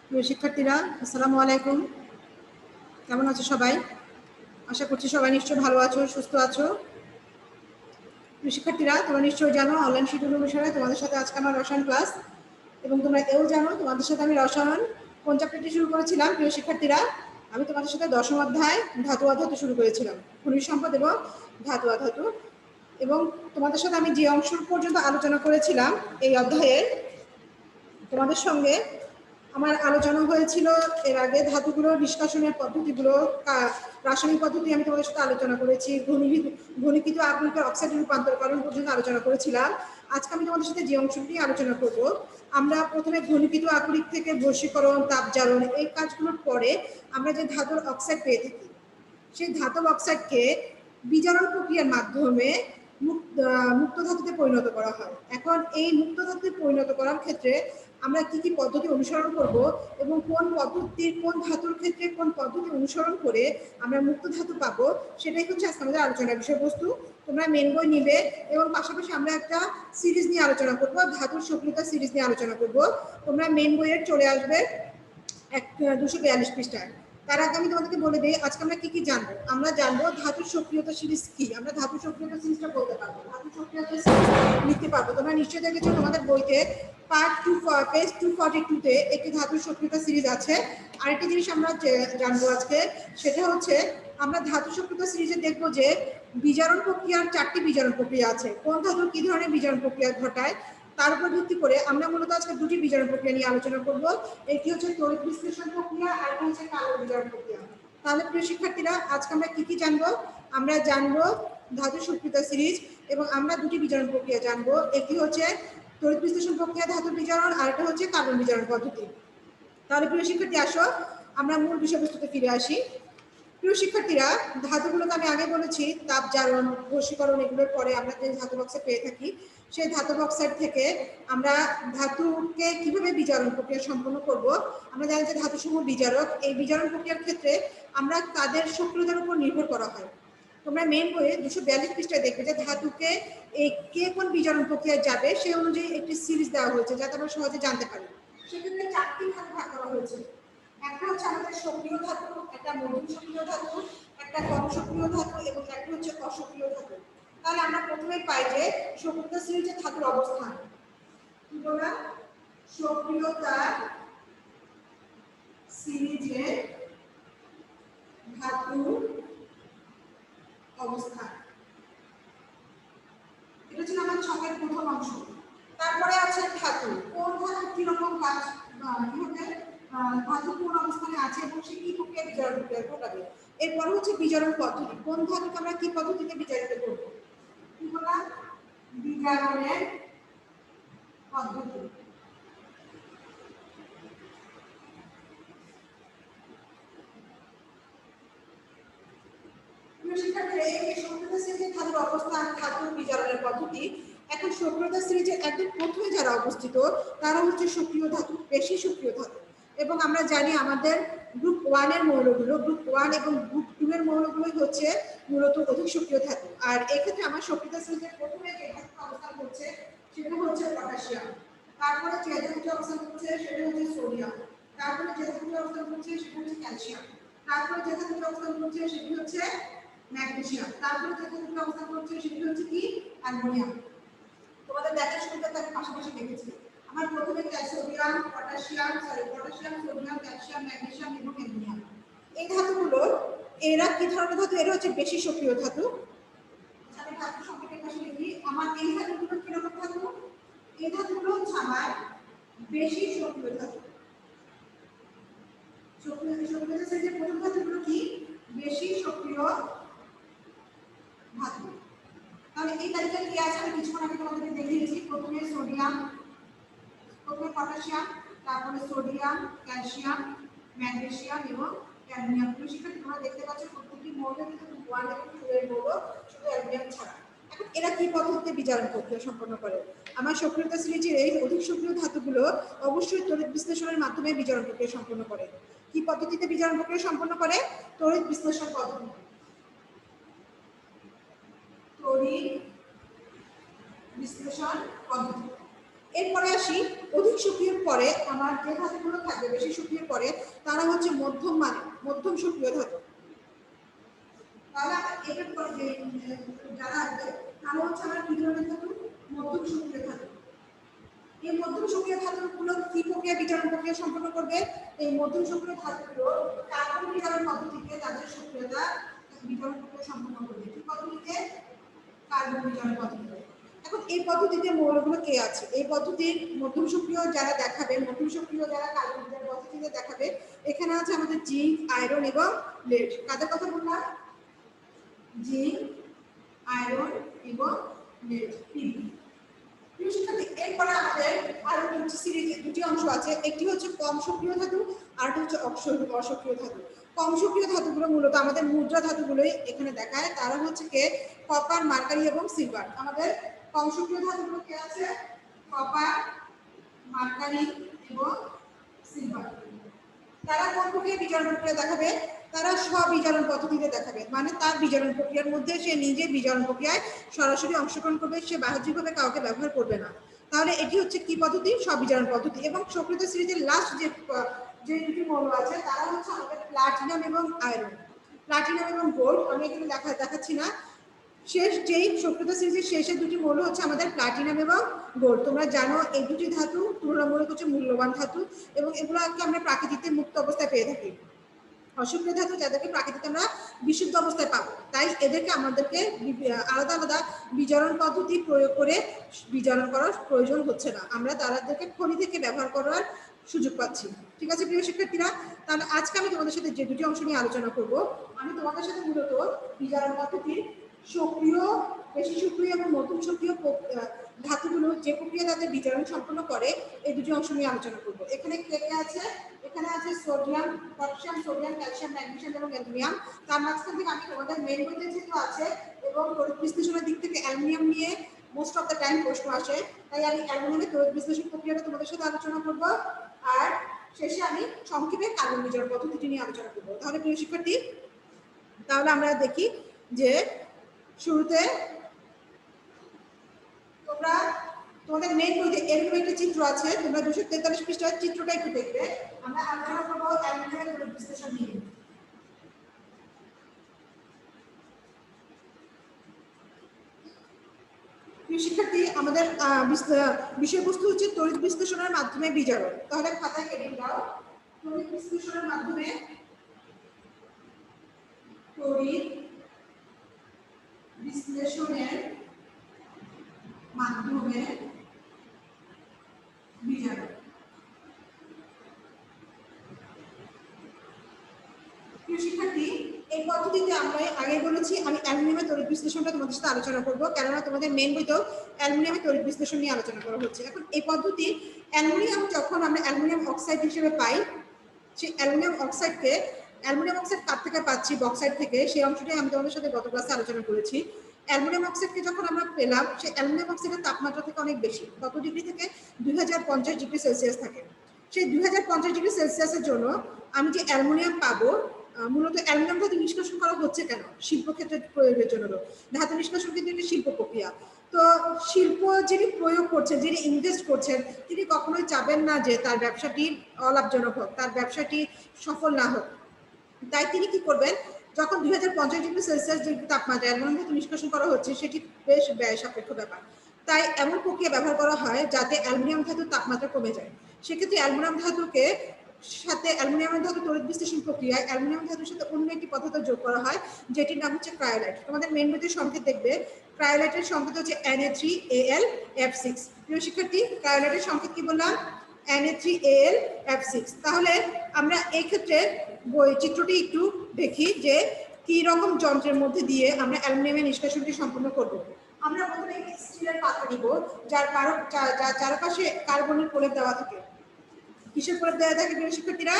প্রিয় শিক্ষার্থীরা, আসসালামু আলাইকুম। কেমন আছো সবাই? আশা করছি সবাই নিশ্চয়ই ভালো আছো, সুস্থ আছো। প্রিয় শিক্ষার্থীরা, তোমরা নিশ্চয়ই জানো অনলাইন শিডিউল অনুসারে তোমাদের সাথে আজকে আমার রসায়ন ক্লাস, এবং তোমরা এও জানো তোমাদের সাথে আমি রসায়ন কোন চ্যাপ্টারটি শুরু করেছিলাম। প্রিয় শিক্ষার্থীরা, আমি তোমাদের সাথে 10ম অধ্যায় ধাতু অধাতু শুরু করেছিলাম, খনিজ সম্পদ এবং ধাতু অধাতু। এবং তোমাদের সাথে আমি যে অংশ পর্যন্ত আলোচনা করেছিলাম এই অধ্যায়ের, তোমাদের সঙ্গে আমার আলোচনা হয়েছিল এর আগে ধাতুগুলোর নিষ্কাশনের পদ্ধতিগুলো, রাসায়নিক পদ্ধতি আমি তোমাদের সাথে আলোচনা করেছি। ঘনীকৃত আগ্নিকে অক্সাইডে রূপান্তরকরণ পর্যন্ত আলোচনা করেছিলাম। আজকে আমি তোমাদের সাথে যে অংশটি আলোচনা করব, আমরা প্রথমে ঘনীকৃত আকরিক থেকে বশীকরণ, তাপজারণ এই কাজগুলোর পরে আমরা যে ধাতুর অক্সাইড পেয়ে থাকি, সেই ধাতব অক্সাইডকে বিজারণ প্রক্রিয়ার মাধ্যমে মুক্ত ধাতুতে পরিণত করা হয়। এখন এই মুক্ত ধাতুতে পরিণত করার ক্ষেত্রে আমরা কি কি পদ্ধতি অনুসরণ করব এবং কোন ধাতুর ক্ষেত্রে কোন পদ্ধতি অনুসরণ করে আমরা মুক্ত ধাতু পাবো, সেটাই হচ্ছে আজকে আমাদের আলোচনার বিষয়বস্তু। তোমরা মেন বই নিবে এবং পাশাপাশি আমরা একটা সিরিজ নিয়ে আলোচনা করব, ধাতুর সক্রিয়তা সিরিজ নিয়ে আলোচনা করব। তোমরা মেন বইয়ের চলে আসবে 242 পৃষ্ঠায়। তার আগে আমি তোমাদেরকে বলে দিই আজকে আমরা কি কি জানবো। আমরা জানবো ধাতুর সক্রিয়তা সিরিজ কি, আমরা ধাতুর সক্রিয়তা সিরিজটা বলতে পারবো, ধাতুর সক্রিয়তা সিরিজ লিখতে পারবো। তোমরা নিশ্চয়ই দেখেছো তোমাদের বইতে পার্ট 2 পেজ 242 তে একটি ধাতুর সক্রিয়তা সিরিজ আছে। আরেকটি জিনিস আমরা জানবো আজকে, সেটা হচ্ছে আমরা ধাতু সক্রিয়তা সিরিজে দেখবো যে বিজারণ প্রক্রিয়ার 4টি বিজারণ প্রক্রিয়া আছে। কোন ধাতু কি ধরনের বিজারণ প্রক্রিয়া ঘটায় তার উপর ভিত্তি করে আমরা মূলত আজকে দুটি বিজারণ প্রক্রিয়া নিয়ে আলোচনা করব। একটি হচ্ছে তড়িৎ বিশ্লেষণ প্রক্রিয়া আর একটা হচ্ছে কালো বিজারণ প্রক্রিয়া। তাহলে প্রিয় শিক্ষার্থীরা, আজকে আমরা কি কি জানবো? আমরা জানবো ধাতু সক্রিয়তা সিরিজ এবং আমরা দুটি বিজারণ প্রক্রিয়া জানবো। একটি হচ্ছে তড়িৎ বিশ্লেষণ প্রক্রিয়া ধাতু বিজারণ, আর একটা হচ্ছে কার্বন বিজারণ পদ্ধতি। তাহলে প্রিয় শিক্ষার্থী, আসো আমরা মূল বিষয়বস্তুতে ফিরে আসি। প্রিয় শিক্ষার্থীরা, ধাতুগুলোকে আমি আগে বলেছি তাপজারণ, বশীকরণ এগুলোর পরে আমরা যে ধাতব অক্সাইড পেয়ে থাকি, সেই ধাতব অক্সাইড থেকে আমরা ধাতুকে কিভাবে বিজারণ প্রক্রিয়া সম্পন্ন করব। আমরা জানি যে ধাতুসমূহ বিজারক, এই বিজারণ প্রক্রিয়ার ক্ষেত্রে আমরা তাদের সক্রিয়তার উপর নির্ভর করা হয়। তোমরা মেন বইয়ে 242 পৃষ্ঠায় দেখবে যে ধাতুকে কে কোন বিজারণ প্রক্রিয়ায় যাবে সেই অনুযায়ী একটি সিরিজ দেওয়া হয়েছে, যাতে আমরা সহজে জানতে পারি। সেক্ষেত্রে 4টি ভাগে ভাগ করা হয়েছে। একটা হচ্ছে আমাদের সক্রিয় ধাতু, একটা মধ্যম সক্রিয় ধাতু, একটা কম সক্রিয় ধাতু এবং একটা হচ্ছে অসক্রিয় ধাতু। তাহলে আমরা প্রথমে পাই যে সক্রিয়তা সিরিজে ধাতুর অবস্থান কি বললাম, সক্রিয়তা সিরিজে ধাতুর অবস্থান, এটা ছিল আমার ছকের প্রথম অংশ। তারপরে আছে ধাতু, কোন ধাতু কিরকম কাজ কিভাবে ধাতু কোন অবস্থানে আছে এবং সে কি প্রক্রিয়া বিজারণ প্রক্রিয়া ঘটাবে। এরপরে হচ্ছে বিজারণ পদ্ধতি, কোন ধাতুকে আমরা কি পদ্ধতিতে বিজারিত করব, কি বললাম, বিজারণের পদ্ধতি। সক্রিয়তা সিরিজের ধাতুর অবস্থান, ধাতুর বিজারণের পদ্ধতি। এখন সক্রিয়তা সিরিজের একদম প্রথমে যারা অবস্থিত তারা হচ্ছে সক্রিয় ধাতু, বেশি সক্রিয় ধাতু। এবং আমরা জানি আমাদের গ্রুপ 1 এর মৌলগুলো, গ্রুপ 1 এবং গ্রুপ 2 এর মৌলগুলোই হচ্ছে মূলত অধিক সক্রিয় ধাতু। আর এক্ষেত্রে আমার সক্রিয়তা সিরিজের প্রথমে যে ধাতুটা অবস্থান করছে সেটা হচ্ছে পটাশিয়াম। তারপরে যে ধাতুটা অবস্থান করছে সেটা হচ্ছে সোডিয়াম। তারপরে যে ধাতুটা অবস্থান করছে সেটা হচ্ছে ক্যালসিয়াম। তারপরে যে ধাতুটা অবস্থান করছে সেটি হচ্ছে ম্যাগনেসিয়াম। তারপরে যে ধাতুটা অবস্থান করছে সেটি হচ্ছে কি, অ্যালুমিনিয়াম। তোমাদের দেখার সুবিধাতে আমি পাশাপাশি দেখেছি। আমার প্রথমে sodium, potassium, sodium, calcium, magnesium এবং অ্যালুমিনিয়াম। এই ধাতুগুলো এরা কি ধরনের ধাতু? এরা হচ্ছে বেশি সক্রিয় ধাতু। আমি ধাতু সম্পর্কে পাশে লিখি। আমার এই ধাতুগুলো কিরকম ধাতু? এই ধাতুগুলো হচ্ছে আমার বেশি সক্রিয় ধাতু। সক্রিয়তা সিরিজের প্রথম ধাতুগুলো কি? বেশি সক্রিয় ধাতু। তাহলে এই তালিকায় কি আছে আমি কিছুক্ষণ আগে তোমাদেরকে দেখিয়েছি। প্রথমে সোডিয়াম, প্রথমে পটাশিয়াম, তারপরে সোডিয়াম, ক্যালসিয়াম, ম্যাগনেসিয়াম এবং অ্যালুমিনিয়াম। শিক্ষার্থী, তোমরা দেখতে পাচ্ছ প্রত্যেকটি মৌল কিন্তু 1 এবং 2 এর মৌল, শুধু অ্যালুমিনিয়াম ছাড়া। এখন এরা কি পদ্ধতিতে বিজারণ প্রক্রিয়া সম্পন্ন করে? আমার সক্রিয়তা সিরিজের এই অধিক সক্রিয় ধাতুগুলো অবশ্যই তড়িৎ বিশ্লেষণের মাধ্যমে বিজারণ প্রক্রিয়া সম্পন্ন করে। কি পদ্ধতিতে বিজারণ প্রক্রিয়া সম্পন্ন করে? তড়িৎ বিশ্লেষণ পদ্ধতি। তড়িৎ বিশ্লেষণ পদ্ধতি। এরপরে আসি অধিক সক্রিয়র পরে আমার যে ধাতুগুলো থাকবে বেশি সক্রিয়র পরে তারা হচ্ছে মধ্যম সক্রিয় ধাতু। তাহলে এটার পরে যে যারা আসবে তারা হচ্ছে আমার কি ধরনের ধাতু? মধ্যম সক্রিয় ধাতু। এই মধ্যম সক্রিয় ধাতুগুলো কি প্রক্রিয়া বিজারণ প্রক্রিয়া সম্পন্ন করবে? এই মধ্যম সক্রিয় ধাতুগুলো কার্বন বিজারণ পদ্ধতিতে তাদের সক্রিয়তা বিজারণ প্রক্রিয়া সম্পন্ন করবে। কি পদ্ধতিতে? কার্বন বিজারণ পদ্ধতিতে। এখন এই পদ্ধতিতে মৌলগুলো কে আছে? এই পদ্ধতির মধ্যম সক্রিয় যারা দেখাবে, মধ্যম সক্রিয় যারা কার্বন বিজারণ পদ্ধতিতে দেখাবে, এখানে আছে আমাদের জিঙ্ক, আয়রন এবং লেড। কাদের কথা বললাম? জিঙ্ক, আয়রন এবং লেড, পিবি। এরপরে আমাদের আরো দুটি অংশ আছে। একটি হচ্ছে কম সক্রিয় ধাতু, আরেকটি হচ্ছে অসক্রিয় ধাতু। কম সক্রিয় ধাতুগুলো মূলত আমাদের মুদ্রা ধাতুগুলোই এখানে দেখায়। তারা হচ্ছে কে? কপার, মার্কারি এবং সিলভার। আমাদের কম সক্রিয় ধাতুগুলো কে আছে? কপার, মার্কারি এবং সিলভার। তারা কোন প্রক্রিয়া বিজারণ প্রক্রিয়া দেখাবে? তারা স্ববিজারণ পদ্ধতিতে দেখাবে, মানে তার বিজারণ প্রক্রিয়ার মধ্যে সে নিজে বিজারণ প্রক্রিয়ায় সরাসরি অংশগ্রহণ করবে, সে বাহ্যিকভাবে কাউকে ব্যবহার করবে না। তাহলে এটি হচ্ছে কি পদ্ধতি? স্ববিজারণ পদ্ধতি। এবং সক্রিয় সিরিজের লাস্ট যে দুটি মৌল আছে তারা হচ্ছে আমাদের প্লাটিনাম এবং আয়রন। প্লাটিনাম এবং গোল্ড আমি এখানে দেখাচ্ছি না। শেষ যেই সক্রিয় সিরিজের শেষের দুটি মৌল হচ্ছে আমাদের প্লাটিনাম এবং গোল্ড। তোমরা জানো এই দুটি ধাতু তুলনামূলক হচ্ছে মূল্যবান ধাতু এবং এগুলোকে আমরা প্রাকৃতিক মুক্ত অবস্থায় পেয়ে থাকি। অসক্রিয় ধাতু যাদেরকে প্রাকৃতিক আমরা বিশুদ্ধ অবস্থায় পাবো, তাই এদেরকে আমাদেরকে আলাদা আলাদা বিজারণ পদ্ধতি প্রয়োগ করে বিজারণ করার প্রয়োজন হচ্ছে না। আমরা তাদেরকে খনি থেকে ব্যবহার করার সুযোগ পাচ্ছি। ঠিক আছে প্রিয় শিক্ষার্থীরা, তাহলে আজকে আমি তোমাদের সাথে যে দুটি অংশ নিয়ে আলোচনা করব, আমি তোমাদের সাথে মূলত বিজারণ পদ্ধতির সক্রিয়, বেশি সক্রিয় এবং নতুন সক্রিয় ধাতুগুলো যে প্রক্রিয়া তাদের বিজারণ সম্পন্ন করে এই দুটি অংশ নিয়ে আলোচনা করব। এখানে কে কে আছে? এখানে আছে sodium, potassium, sodium, calcium, magnesium এবং অ্যালুমিনিয়াম। তার মাঝখান থেকে আমি তোমাদের মেইন বইতে যেহেতু আছে এবং তড়িৎ বিশ্লেষণের দিক থেকে অ্যালুমিনিয়াম নিয়ে মোস্ট অফ দ্য টাইম প্রশ্ন আসে, তাই আমি অ্যালুমিনিয়ামের তড়িৎ বিশ্লেষণ প্রক্রিয়াটা তোমাদের সাথে আলোচনা করব। আর শেষে আমি সংক্ষেপে কার্বন বিজারণ পদ্ধতিটি নিয়ে আলোচনা করব। তাহলে প্রিয় শিক্ষার্থী, তাহলে আমরা দেখি যে শুরুতে তোমরা তোমাদের মেইন বইতে এরকম একটা চিত্র আছে, তোমরা 243 পৃষ্ঠার চিত্রটা একটু দেখবে। আমরা আলোচনা করবো অ্যালুমিনিয়ামের তড়িৎ বিশ্লেষণ নিয়ে। শিক্ষার্থী, আমাদের বিষয়বস্তু হচ্ছে তড়িৎ বিশ্লেষণের মাধ্যমে বিজারণ। তাহলে খাতায় হেডিং দাও, তড়িৎ বিশ্লেষণের মাধ্যমে, তড়িৎ বিশ্লেষণের মাধ্যমে বিজারণ। শিক্ষার্থী, এই পদ্ধতিতে আমরা আগে বলেছি আমি অ্যালুমিনিয়ামের তড়িৎ বিশ্লেষণটা তোমাদের সাথে আলোচনা করব, কেননা তোমাদের মেইন বইতেও অ্যালুমিনিয়ামের তড়িৎ বিশ্লেষণ নিয়ে আলোচনা করা হচ্ছে। এখন এই পদ্ধতি অ্যালুমিনিয়াম যখন আমরা অ্যালুমিনিয়াম অক্সাইড হিসেবে পাই, সেই অ্যালুমিনিয়াম অক্সাইডকে অ্যালুমিনিয়াম অক্সাইড কার থেকে পাচ্ছি? বক্সাইড থেকে। সেই অংশটাই আমি তোমাদের সাথে গত ক্লাসে আলোচনা করেছি। অ্যালুমিনিয়াম অক্সাইডকে যখন আমরা পেলাম, সেই অ্যালুমিনিয়াম অক্সাইডের তাপমাত্রা থেকে অনেক বেশি, কত ডিগ্রি থেকে? 2050 ডিগ্রি সেলসিয়াস থাকে। সেই 2050 ডিগ্রি সেলসিয়াসের জন্য আমি যে অ্যালুমিনিয়াম পাবো, মূলত অ্যালুমিনিয়াম ধাতু নিষ্কাশন করা হচ্ছে কেন? শিল্পক্ষেত্রে প্রয়োগের জন্য। ধাতু নিষ্কাশন কিন্তু একটি শিল্প প্রক্রিয়া। তো শিল্প যিনি প্রয়োগ করছেন, যিনি ইনভেস্ট করছেন, তিনি কখনোই চাবেন না যে তার ব্যবসাটি অলাভজনক হোক, তার ব্যবসাটি সফল না হোক। তাই তিনি কি করবেন? যখন 2050 ডিগ্রি সেলসিয়াস যে তাপমাত্রা অ্যালুমিনিয়াম ধাতু নিষ্কাশন করা হচ্ছে, সেটি বেশ ব্যয় সাপেক্ষ ব্যাপার। তাই এমন প্রক্রিয়া ব্যবহার করা হয় যাতে অ্যালুমিনিয়াম ধাতুর তাপমাত্রা কমে যায়। সেক্ষেত্রে অ্যালুমিনিয়াম ধাতুকে সাথে অ্যালুমিনিয়াম ধাতু তড়িৎ বিশ্লেষণ প্রক্রিয়ায় অ্যালুমিনিয়াম ধাতুর সাথে অন্য একটি পদার্থ যোগ করা হয়, যেটির নাম হচ্ছে ক্রায়োলাইট। তোমাদের মেইন বইতে সংকেত দেখবে, ক্রায়োলাইটের সংকেত হচ্ছে Na3Al(F6). প্রিয় শিক্ষার্থী, ক্রায়োলাইটের সংকেত কি বললাম? Na3Al(F6). তাহলে আমরা এই ক্ষেত্রে চিত্রটি একটু দেখি যে কি রকম যন্ত্রের মধ্যে দিয়ে আমরা অ্যালুমিনিয়ামের নিষ্কাশনটি সম্পন্ন করব। আমরা প্রথমে একটি স্টিলের পাত্র নিব, যার চারপাশে কার্বনের প্রলেপ দেওয়া থাকে। কিসের প্রলেপ দেওয়া থাকে প্রিয় শিক্ষার্থীরা?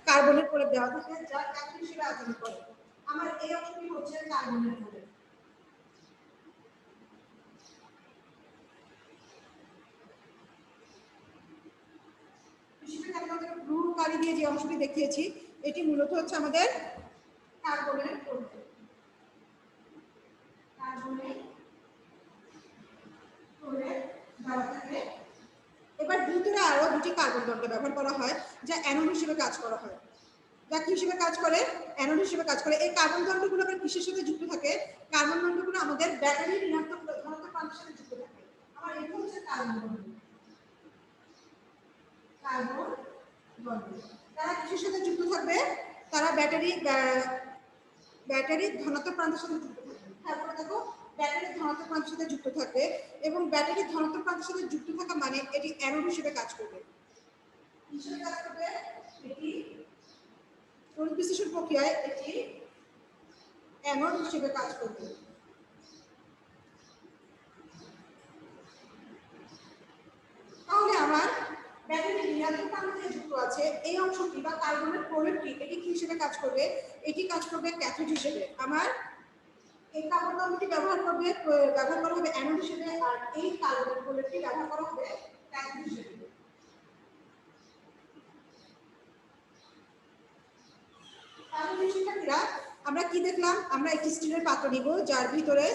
কার্বনের প্রলেপ দেওয়া থাকে, যা একটি হিসেবে আচরণ করে। আমার এই অংশটি হচ্ছে কার্বনের প্রলেপ। ব্লু কালি দিয়ে যে অংশটি দেখিয়েছি, এটি মূলত হচ্ছে আমাদের কার্বনের প্রলেপ। কার্বনের প্রলেপ দেওয়া থাকে ভিতরে আরো দুটি কার্বন দণ্ড ব্যবহার করা হয় যা অ্যানোড হিসেবে কাজ করা হয়, যা কি হিসেবে কাজ করে, অ্যানোড হিসেবে কাজ করে। এই কার্বন দণ্ডগুলো আবার কিসের সাথে যুক্ত থাকে, কার্বন দণ্ডগুলো আমাদের ব্যাটারি ঋণাত্মক ধনাত্মক প্রান্তের সাথে যুক্ত থাকে। আমার এটা হচ্ছে কার্বন দণ্ড, কার্বন দণ্ড। তারা কিসের সাথে যুক্ত থাকবে, তারা ব্যাটারির ধনাত্মক প্রান্তের সাথে যুক্ত থাকবে। তারপরে দেখো ব্যাটারির ধনাত্মক প্রান্তের সাথে যুক্ত থাকবে এবং ব্যাটারির ধনাত্মক প্রান্তের সাথে যুক্ত থাকা মানে এটি অ্যানোড হিসেবে কাজ করবে। হিসেবে কাজ করবে, এটি তড়িৎ বিশ্লেষণ প্রক্রিয়ায় এটি অ্যানোড হিসেবে কাজ করবে। তাহলে আমার ব্যাটারি ঋণাত্মক প্রান্তে যুক্ত আছে এই অংশটি বা কার্বনের প্রলেপটি, এটি কি হিসেবে কাজ করবে, এটি কাজ করবে ক্যাথোড হিসেবে। আমার এই কার্বন দণ্ডটি ব্যবহার করা হবে অ্যানোড হিসেবে, আর এই কার্বনের প্রলেপটি ব্যবহার করা হবে ক্যাথোড হিসেবে। তাহলে শিক্ষার্থীরা আমরা কি দেখলাম, আমরা একটি স্টিলের পাত্র নিব যার ভিতরে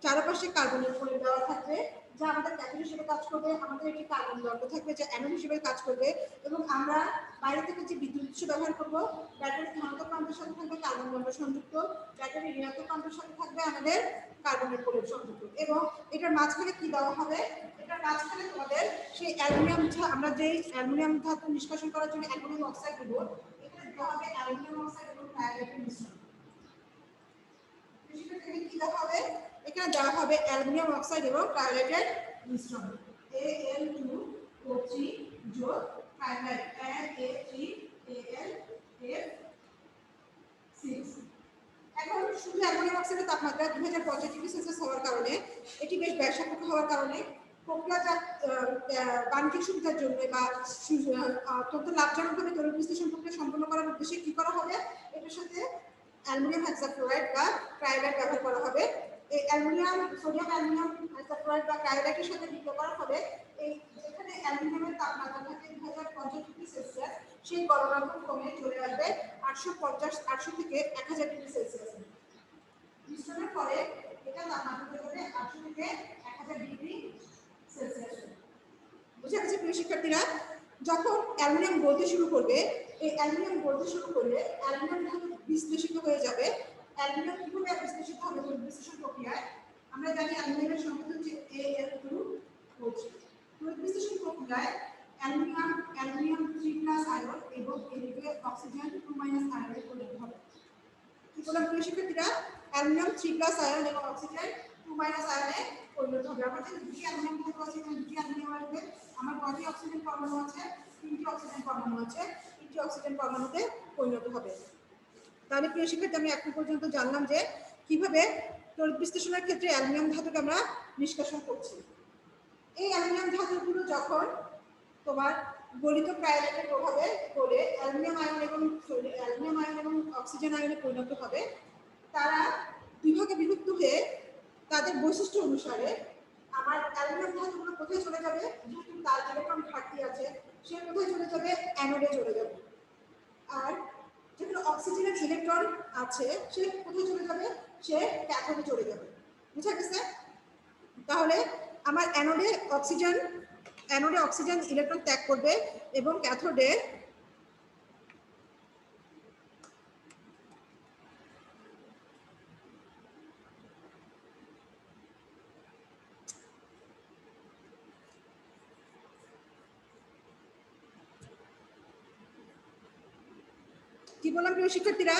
চারপাশে কার্বনের প্রলেপ দেওয়া থাকবে যা আমাদের ক্যাথোড হিসেবে কাজ করবে, আমাদের একটি কার্বন দণ্ড থাকবে যা অ্যানোড হিসেবে কাজ করবে, এবং আমরা বাইরে থেকে যে বিদ্যুৎ উৎস ব্যবহার করব, ব্যাটারি ধনাত্মক প্রান্তের সাথে থাকবে কার্বন দণ্ড সংযুক্ত, ব্যাটারি ঋণাত্মক প্রান্তের সাথে থাকবে আমাদের কার্বনের প্রলেপ সংযুক্ত, এবং এটার মাঝখানে কি দেওয়া হবে, এটার মাঝখানে তোমাদের সেই অ্যালুমিনিয়াম, আমরা যে অ্যালুমিনিয়াম ধাতু নিষ্কাশন করার জন্য অ্যালুমিনিয়াম অক্সাইড দেব, এখানে দেওয়া হবে অ্যালুমিনিয়াম অক্সাইড এবং ক্রায়োজেনিক মিশ্রণ। কি দেওয়া হবে, এখানে দেওয়া হবে অ্যালুমিনিয়াম অক্সাইড এবং ক্রায়োলাইটের মিশ্রণ Al2O3 যোগ ক্রায়োলাইট Na3Al6। এখন শুধু অ্যালুমিনিয়াম অক্সাইডের তাপমাত্রা 2050 ডিগ্রি সেলসিয়াস হওয়ার কারণে, এটি বেশ ব্যাসাপেক্ষ হওয়ার কারণে প্রক্রিয়াজাত বাণিজ্যিক সুবিধার জন্য বা অত্যন্ত লাভজনকভাবে তড়িৎ বিশ্লেষণ প্রক্রিয়া সম্পন্ন করার উদ্দেশ্যে কি করা হবে, এটার সাথে অ্যালুমিনিয়াম হেক্সাক্লোরাইড বা ক্রায়োলাইট ব্যবহার করা হবে। এই সোডিয়াম অ্যালুমিনিয়াম হেক্সাক্লোরাইড বা ক্রায়োলাইটের সাথে বিক্রিয়া করা হবে। এই যেখানে অ্যালুমিনিয়ামের তাপমাত্রা থাকে 2050 ডিগ্রি সেলসিয়াস, সেই গলনাঙ্ক কমে চলে আসবে 800 থেকে 1000 ডিগ্রি সেলসিয়াস। মিশ্রণের পরে এটা তাপমাত্রা হয়ে যাবে 800 থেকে 1000 ডিগ্রি সেলসিয়াস। বুঝে গেছে প্রিয় শিক্ষার্থীরা? যখন অ্যালুমিনিয়াম গলতে শুরু করবে, এই অ্যালুমিনিয়াম গলতে শুরু করলে অ্যালুমিনিয়াম যখন বিশ্লেষিত হয়ে যাবে, অ্যালুমিনিয়াম কিভাবে বিশ্লেষিত হবে বিশ্লেষণ প্রক্রিয়ায়, আমরা জানি অ্যালুমিনিয়ামের সংকেত হচ্ছে Al2O3। তড়িৎ বিশ্লেষণ প্রক্রিয়ায় অ্যালুমিনিয়াম 3+ আয়ন এবং এদিকে অক্সিজেন 2- আয়নে পরিণত হবে। কি বললাম প্রিয় শিক্ষার্থীরা? অ্যালুমিনিয়াম 3+ আয়ন এবং অক্সিজেন 2- আয়নে পরিণত হবে। আমাদের দুটি অ্যালুমিনিয়াম ধাতু আছে, এখানে দুটি অ্যালুমিনিয়াম আসবে। আমার কয়টি অক্সিজেন পরমাণু আছে? 3টি অক্সিজেন পরমাণু আছে। 3টি অক্সিজেন পরমাণুতে পরিণত হবে। তাহলে প্রিয় শিক্ষার্থী, আমি এখন পর্যন্ত জানলাম যে কিভাবে তড়িৎ বিশ্লেষণের ক্ষেত্রে অ্যালুমিনিয়াম ধাতুকে আমরা নিষ্কাশন করছি। এই অ্যালুমিনিয়াম ধাতুগুলো যখন তোমার গলিত ক্রায়োলাইটের প্রভাবে গলে অ্যালুমিনিয়াম আয়ন এবং অক্সিজেন আয়নে পরিণত হবে, তারা দুই ভাগে বিভক্ত হয়ে তাদের বৈশিষ্ট্য অনুসারে আমার অ্যালুমিনিয়াম ধাতুগুলো কোথায় চলে যাবে, যেহেতু তার ইলেকট্রন ঘাটতি আছে, সে কোথায় চলে যাবে, অ্যানোডে চলে যাবে। আর যেখানে অক্সিজেনের ইলেকট্রন আছে সে কোথায় চলে যাবে, সে ক্যাথোডে চলে যাবে। বুঝা গেছে? তাহলে আমার অ্যানোডে অক্সিজেন ইলেকট্রন ত্যাগ করবে এবং ক্যাথোডে কি বললাম প্রিয় শিক্ষার্থীরা?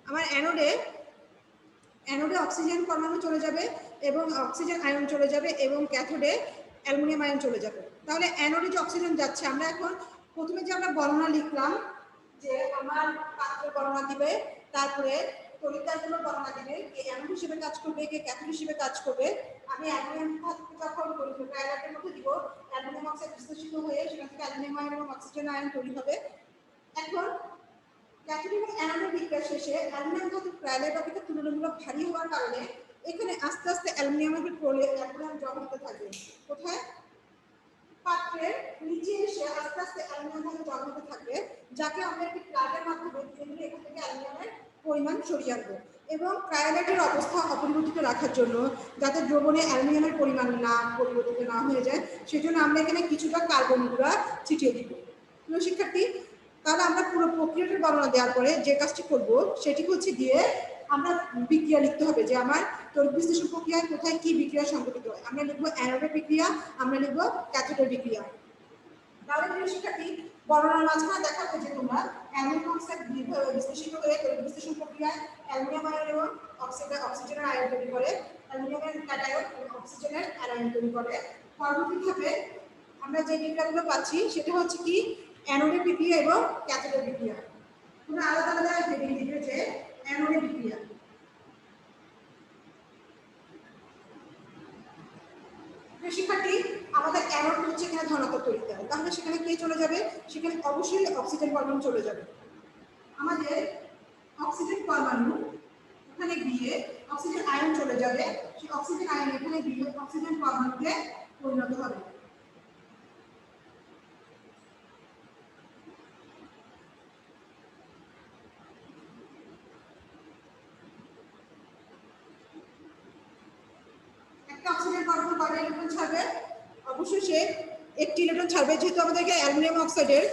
আমার অ্যানোডে অক্সিজেন পরমাণু চলে যাবে এবং অক্সিজেন আয়ন চলে যাবে এবং ক্যাথোডে অ্যালুমিনিয়াম আয়ন চলে যাবে। তাহলে অ্যানোডে যে অক্সিজেন যাচ্ছে, আমরা এখন প্রথমে যে আমরা বর্ণনা লিখলাম যে আমার পাত্রের বর্ণনা দিবে, তারপরে তড়িৎদ্বারগুলো বর্ণনা দিবে, কে অ্যানোড হিসেবে কাজ করবে, কে ক্যাথোড হিসেবে কাজ করবে। আমি অ্যালুমিনিয়াম ধাতুকে যখন ক্রায়োলাইটের মধ্যে দিব, অ্যালুমিনিয়াম অক্সাইড বিশ্লেষিত হয়ে সেখান থেকে অ্যালুমিনিয়াম আয়ন এবং অক্সিজেন আয়ন তৈরি হবে। এখন ক্যাথোড এবং অ্যানোডের বিক্রিয়া শেষে অ্যালুমিনিয়াম ধাতু ক্রায়োলাইট অপেক্ষা তুলনামূলক ভারী হওয়ার কারণে এখানে আস্তে আস্তে অ্যালুমিনিয়াম জমা হতে থাকবে। কোথায়? পাত্রের নিচে এসে আস্তে আস্তে অ্যালুমিনিয়াম ধাতু জমা হতে থাকবে, যাকে আমরা একটি প্লাগের মাধ্যমে এখান থেকে অ্যালুমিনিয়ামের পরিমাণ সরিয়ে আনবো। এবং ক্রায়োলাইটের অবস্থা অপরিবর্তিত রাখার জন্য, যাতে দ্রবণে অ্যালুমিনিয়ামের পরিমাণ না পরিবর্তিত না হয়ে যায়, সেজন্য আমরা এখানে কিছুটা কার্বন গুঁড়া ছিটিয়ে দিব। প্রিয় শিক্ষার্থী, তাহলে আমরা পুরো প্রক্রিয়াটার বর্ণনা দেওয়ার পরে যে কাজটি করব সেটি হচ্ছে গিয়ে আমরা বিক্রিয়া লিখতে হবে, যে আমার তড়িৎ বিশ্লেষণ প্রক্রিয়ায় কোথায় কি বিক্রিয়া সংঘটিত হয়। আমরা লিখবো অ্যানোডের বিক্রিয়া, আমরা লিখবো ক্যাথোডের বিক্রিয়া। তাহলে প্রিয় শিক্ষার্থী, বর্ণনার মাঝখানে দেখাবে যে তোমরা অ্যালুমিনিয়াম অক্সাইড বিশ্লেষিত হয়ে তড়িৎ বিশ্লেষণ প্রক্রিয়ায় অ্যালুমিনিয়াম আয়ন এবং অক্সিজেনের আয়ন তৈরি করে, অ্যালুমিনিয়ামের ক্যাটায়ন অক্সিজেনের আয়ন তৈরি করে। পরবর্তীভাবে আমরা যে বিক্রিয়াগুলো পাচ্ছি সেটা হচ্ছে কি অ্যানোডের বিক্রিয়া এবং ক্যাথোডের বিক্রিয়া। তোমরা আলাদা আলাদা হেডিং দিবে যে অ্যানোডের বিক্রিয়া। শিক্ষার্থী, আমাদের অ্যানোড হচ্ছে এখানে ধনাত্মক তড়িৎ দ্বারা, তাহলে সেখানে কে চলে যাবে? সেখানে অবশ্যই অক্সিজেন পরমাণু চলে যাবে। আমাদের অক্সিজেন পরমাণু এখানে গিয়ে অক্সিজেন আয়ন চলে যাবে, সেই অক্সিজেন আয়ন এখানে গিয়ে অক্সিজেন পরমাণুতে পরিণত হবে। একটা অক্সিজেন পরমাণু কয়টা ইলেকট্রন ছাড়বে? অবশ্যই সে একটি ইলেকট্রন ছাড়বে, যেহেতু আমাদেরকে অ্যালুমিনিয়াম অক্সাইডের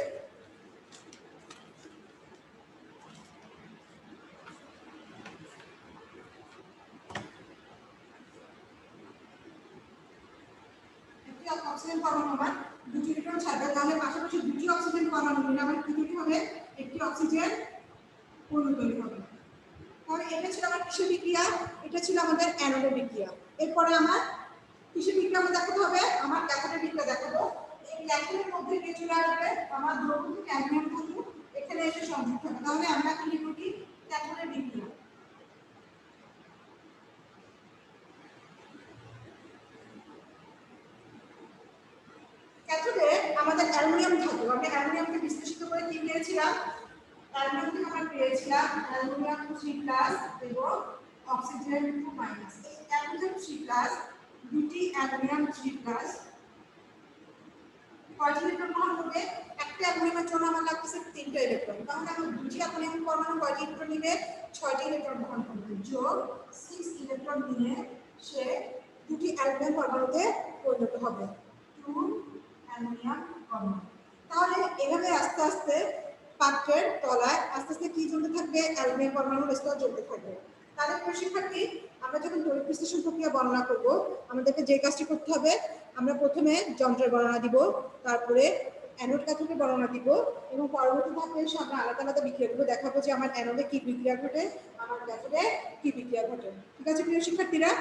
অক্সিজেন পরমাণু আমার দুটি ইলেকট্রন ছাড়বে, তাহলে পাশাপাশি দুটি অক্সিজেন পরমাণু মিলে আমার কি তৈরি হবে? একটি অক্সিজেন অণু তৈরি হবে। তাহলে এটা ছিল আমার কিসের বিক্রিয়া? এটা ছিল আমাদের অ্যানোডের বিক্রিয়া। এরপরে আমার কিসের বিক্রিয়া আমাদের দেখাতে হবে? আমার ক্যাথোডের বিক্রিয়া দেখাবো। এই ক্যাথোডের মধ্যে কে চলে আসবে? আমার দ্রবণ থেকে অ্যালুমিনিয়াম ধাতু এখানে এসে সংযুক্ত হবে। তাহলে আমরা কি লিখব? কি ক্যাথোডের বিক্রিয়া। ক্যাথোডে আমাদের অ্যালুমিনিয়াম ধাতু, আমরা অ্যালুমিনিয়ামকে বিশ্লেষিত করে কি পেয়েছিলাম? অ্যালুমিনিয়াম থেকে আমরা পেয়েছিলাম অ্যালুমিনিয়াম 3+ এবং অক্সিজেন 2-। এই অ্যালুমিনিয়াম 3+, দুটি অ্যালুমিনিয়াম 3+ কয়টি ইলেকট্রন বহন করবে? একটা অ্যালুমিনিয়ামের জন্য আমার লাগছে 3টা ইলেকট্রন, তাহলে আমার দুটি অ্যালুমিনিয়াম পরমাণু কয়টি ইলেকট্রন নেবে? 6টি ইলেকট্রন বহন করবে, যোগ 6 ইলেকট্রন নিয়ে সে দুটি অ্যালুমিনিয়াম পরমাণুতে পরিণত হবে, 2 অ্যালুমিনিয়াম পরমাণু। তাহলে এভাবে আস্তে আস্তে পাত্রের তলায় আস্তে আস্তে কি জমতে থাকবে? অ্যালুমিনিয়াম পরমাণুর স্তর জমতে থাকবে। তাহলে প্রিয় শিক্ষার্থী, আমরা যখন তড়িৎ বিশ্লেষণ প্রক্রিয়া বর্ণনা করব, আমাদেরকে যে কাজটি করতে হবে, আমরা প্রথমে যন্ত্রের বর্ণনা দিব, তারপরে অ্যানোড ক্যাথোডের বর্ণনা দিব, এবং পরবর্তী ধাপে এসে আমরা আলাদা আলাদা বিক্রিয়াগুলো দেখাবো যে আমার অ্যানোডে কি বিক্রিয়া ঘটে, আমার ক্যাথোডে কি বিক্রিয়া ঘটে। ঠিক আছে প্রিয় শিক্ষার্থীরা?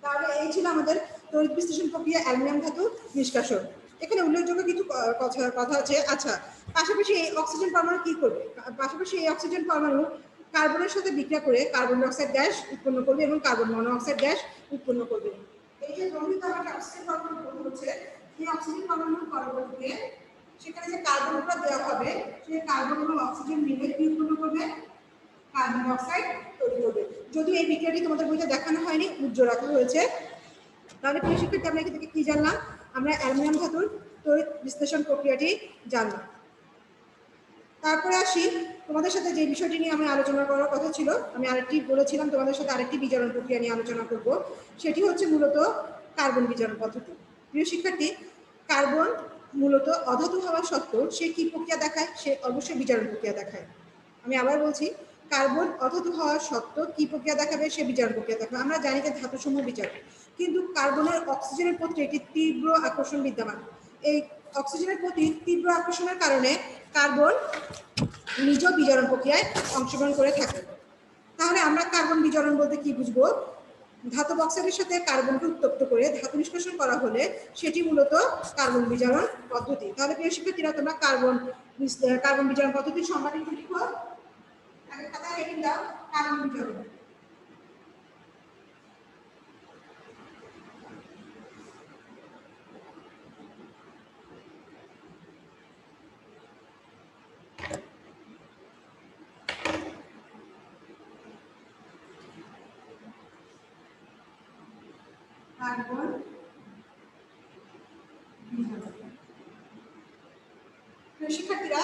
তাহলে এই ছিল আমাদের তড়িৎ বিশ্লেষণ প্রক্রিয়া অ্যালুমিনিয়াম ধাতু নিষ্কাশন। এখানে উল্লেখযোগ্য কিছু কথা আছে। আচ্ছা, পাশাপাশি এই অক্সিজেন পরমাণু কি করবে? পাশাপাশি এই অক্সিজেন পরমাণু কার্বনের সাথে বিক্রিয়া করে কার্বন ডাই অক্সাইড গ্যাস উৎপন্ন করবে এবং কার্বন মনোঅক্সাইড গ্যাস উৎপন্ন করবে। এই যে দ্রবীভূত আমার অক্সিজেন পরমাণু তৈরি হচ্ছে, এই অক্সিজেন পরমাণুর পরবর্তীতে সেখানে যে কার্বনটা দেওয়া হবে, সেই কার্বন এবং অক্সিজেন মিলে কি উৎপন্ন করবে? কার্বন ডাই অক্সাইড তৈরি করবে। যদি এই বিক্রিয়াটি তোমাদের বইতে দেখানো হয়নি, উজ্জ্বল রাখা হয়েছে। তাহলে প্রিয় শিক্ষার্থী, আমরা এখান থেকে কি জানলাম? আমরা অ্যালুমিনিয়াম ধাতুর তড়িৎ বিশ্লেষণ প্রক্রিয়াটি জানলাম। তারপরে আসি তোমাদের সাথে যে বিষয়টি নিয়ে আমি আলোচনা করার কথা ছিল, আমি আরেকটি বলেছিলাম তোমাদের সাথে আরেকটি বিজারণ প্রক্রিয়া নিয়ে আলোচনা করব, সেটি হচ্ছে মূলত কার্বন বিজারণ পদ্ধতি। প্রিয় শিক্ষার্থী, কার্বন মূলত অধাতু হওয়া সত্ত্বেও সে কি প্রক্রিয়া দেখায়? সে অবশ্যই বিজারণ প্রক্রিয়া দেখায়। আমি আবার বলছি, কার্বন অধাতু হওয়া সত্ত্বেও কি প্রক্রিয়া দেখাবে? সে বিজারণ প্রক্রিয়া দেখাবে। আমরা জানি যে ধাতুসমূহ বিজারণ, কিন্তু কার্বনের অক্সিজেনের প্রতি একটি তীব্র আকর্ষণ বিদ্যমান। এই অক্সিজেনের প্রতি তীব্র আকর্ষণের কারণে কার্বন নিজেও বিজারণ প্রক্রিয়ায় অংশগ্রহণ করে থাকে। তাহলে আমরা কার্বন বিজারণ বলতে কি বুঝবো? ধাতব অক্সাইডের সাথে কার্বনকে উত্তপ্ত করে ধাতু নিষ্কাশন করা হলে সেটি মূলত কার্বন বিজারণ পদ্ধতি। তাহলে প্রিয় শিক্ষার্থীরা, তোমরা কার্বন বিজারণ পদ্ধতির সংজ্ঞাটি লিখো। আগে খাতায় হেডিং দাও, কার্বন বিজারণ। কার্বন বিজারণ। শিক্ষার্থীরা,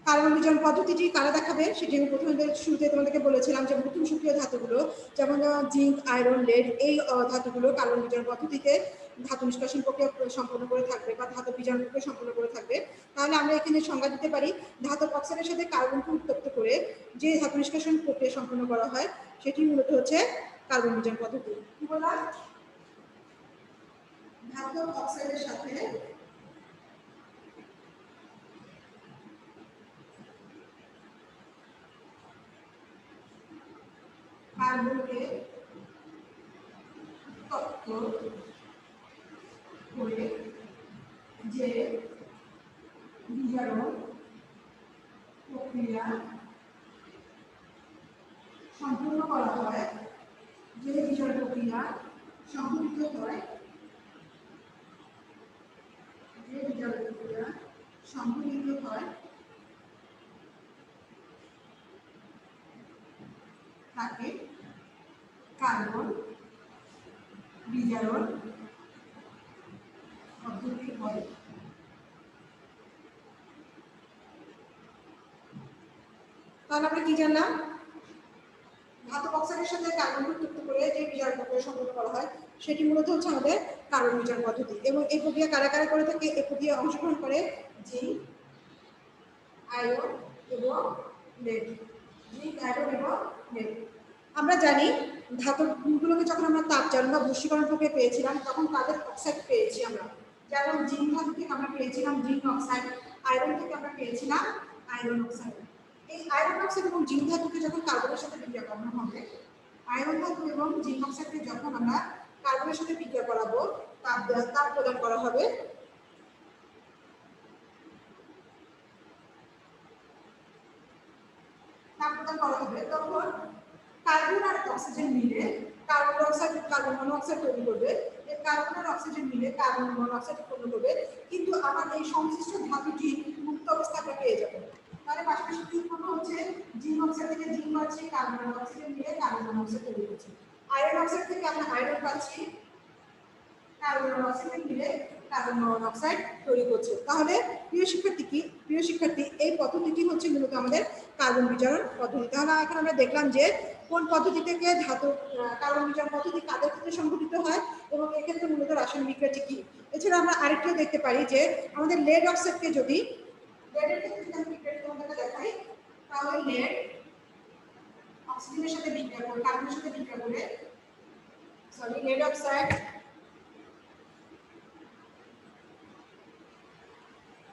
কার্বন বিজন পদ্ধতিটি কারা দেখাবে সেটি আমি প্রথমে শুরুতে তোমাদেরকে বলেছিলাম যে মধ্যম সক্রিয় ধাতুগুলো যেমন জিঙ্ক, আয়রন, লেড এই ধাতুগুলো কার্বন বিজন পদ্ধতিতে ধাতু নিষ্কাশন প্রক্রিয়া সম্পন্ন করে থাকবে বা ধাতু বিজন প্রক্রিয়া সম্পন্ন করে থাকবে। তাহলে আমরা এখানে সংজ্ঞা দিতে পারি ধাতব অক্সাইডের সাথে কার্বনকে উত্তপ্ত করে যে ধাতু নিষ্কাশন প্রক্রিয়া সম্পন্ন করা হয় সেটি মূলত হচ্ছে কার্বন বিজন পদ্ধতি। কি বললাম? ধাতব অক্সাইডের সাথে কার্বনকে উত্তপ্ত করে যে বিজারণ প্রক্রিয়া সম্পূর্ণ করা হয়, যে বিজারণ প্রক্রিয়া সংঘটিত হয়, যে বিজারণ প্রক্রিয়া সংঘটিত হয় তাকে কার্বন বিজারণ পদ্ধতি বলে। তাহলে আমরা কি জানলাম? ধাতব অক্সাইডের সাথে কার্বনকে উত্তপ্ত করে যে বিজারণ প্রক্রিয়া সম্পন্ন করা হয় সেটি মূলত হচ্ছে আমাদের কার্বন বিজারণ পদ্ধতি। এবং এই প্রক্রিয়া কারা কারা করে থাকে? এই প্রক্রিয়া অংশগ্রহণ করে জিঙ্ক, আয়রন এবং লেড। জিঙ্ক, আয়রন এবং লেড। আমরা জানি ধাতুগুলোকে যখন আমরা তাপজারণ বা বশীকরণ প্রক্রিয়া পেয়েছিলাম তখন তাদের অক্সাইড পেয়েছি আমরা। যেমন জিঙ্ক ধাতু থেকে আমরা পেয়েছিলাম জিঙ্ক অক্সাইড, আয়রন থেকে আমরা পেয়েছিলাম আয়রন অক্সাইড। এই আয়রন অক্সাইড এবং জিঙ্ক ধাতুকে যখন কার্বনের সাথে বিক্রিয়া করানো হবে, আয়রন ধাতু এবং জিঙ্ক অক্সাইডকে যখন আমরা কার্বনের সাথে বিক্রিয়া করাবো, তাপ প্রদান করা হবে, তখন কার্বন আর অক্সিজেন মিলে কার্বন ডাইঅক্সাইড কার্বন মনোক্সাইড তৈরি করবে। এই কার্বন আর অক্সিজেন মিলে কার্বন মনোক্সাইড উৎপন্ন করবে, কিন্তু আমার এই সংশ্লিষ্ট ধাতুটি মুক্ত অবস্থা আমরা পেয়ে যাবো। তাহলে পাশাপাশি কি উৎপন্ন হচ্ছে? জিঙ্ক অক্সাইড থেকে জিঙ্ক পাচ্ছি, কার্বন আর অক্সিজেন মিলে কার্বন মনোক্সাইড তৈরি হচ্ছে। আয়রন অক্সাইড থেকে আমরা আয়রন পাচ্ছি, কার্বন আর অক্সিজেন মিলে কার্বন মনোক্সাইড তৈরি করছে। তাহলে প্রিয় শিক্ষার্থী এই পদ্ধতিটি হচ্ছে মূলত আমাদের কার্বন বিজারণ পদ্ধতি। তাহলে এখন আমরা দেখলাম যে কোন পদ্ধতি থেকে কার্বন বিজারণ পদ্ধতি কাদের ক্ষেত্রে সংঘটিত হয় এবং এক্ষেত্রে মূলত রাসায়নিক বিক্রিয়াটি কি। এছাড়া আমরা আরেকটিও দেখতে পারি যে আমাদের লেড অক্সাইডকে যদি লেডের ক্ষেত্রে যদি আমি বিক্রিয়াটি তোমাদেরকে দেখাই, তাহলে লেড অক্সিজেনের সাথে বিক্রিয়া করে কার্বনের সাথে বিক্রিয়া করে লেড অক্সাইড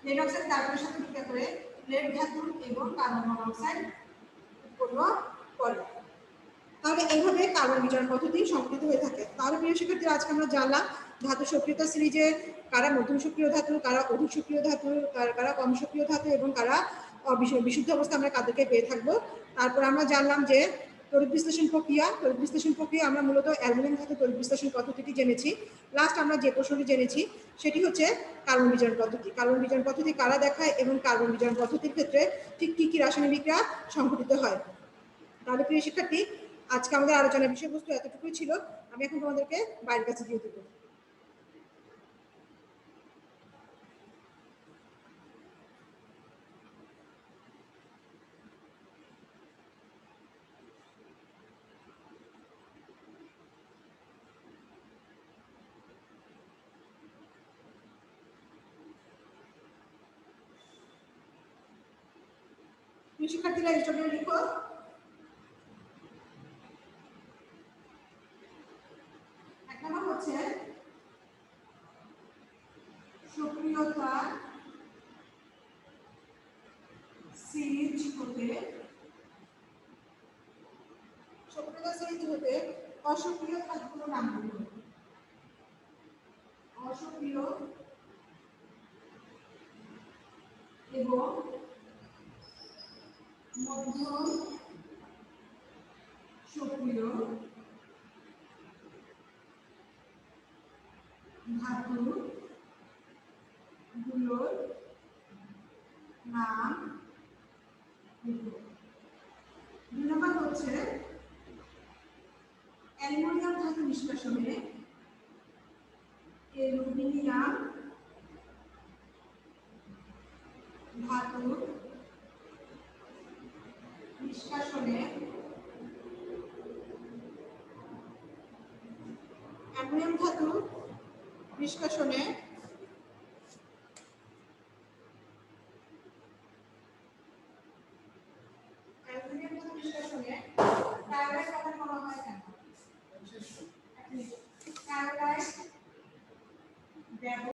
লেড অক্সাইড কার্বনের সাথে বিক্রিয়া করে লেড ধাতু এবং কার্বন মনোক্সাইড উৎপন্ন করে। তাহলে এইভাবে কার্বন বিজারণ পদ্ধতি সংঘটিত হয়ে থাকে। তাহলে প্রিয় শিক্ষার্থীরা আজকে আমরা জানলাম ধাতু সক্রিয়তা সিরিজে কারা মধ্যম সক্রিয় ধাতু, কারা অধিক সক্রিয় ধাতু, কারা কম সক্রিয় ধাতু এবং কারা বিশুদ্ধ অবস্থা আমরা কাদেরকে পেয়ে থাকবো। তারপর আমরা জানলাম যে তড়িৎ বিশ্লেষণ প্রক্রিয়া আমরা মূলত অ্যালুমিনিয়াম ধাতু তড়িৎ বিশ্লেষণ পদ্ধতিটি জেনেছি। লাস্ট আমরা যে প্রশ্নটি জেনেছি সেটি হচ্ছে কার্বন বিজারণ পদ্ধতি। কার্বন বিজারণ পদ্ধতি কারা দেখায় এবং কার্বন বিজারণ পদ্ধতির ক্ষেত্রে ঠিক কি কি রাসায়নিক বিক্রিয়া সংঘটিত হয়। তাহলে প্রিয় শিক্ষার্থী আজকে আমাদের আলোচনার বিষয়বস্তু এতটুকুই ছিল। আমি এখন তোমাদেরকে বাইরের কাছে দিয়ে দেবো। শিক্ষার্থীরা স্টুডেন্ট লিখো। এক নম্বর হচ্ছে সক্রিয়তা সিরিজ হতে অসক্রিয় ধাতুগুলোর নাম বলুন। অসক্রিয় এবং মধ্যম সক্রিয় ধাতুগুলোর নাম লিখো। 2 নম্বর হচ্ছে অ্যালুমিনিয়াম ধাতু নিষ্কাশনে অ্যালুমিনিয়াম ধাতু অ্যালুমিনিয়াম ধাতু নিষ্কাশনে টায়ারের কথা বলা হয় কেন? টায়ার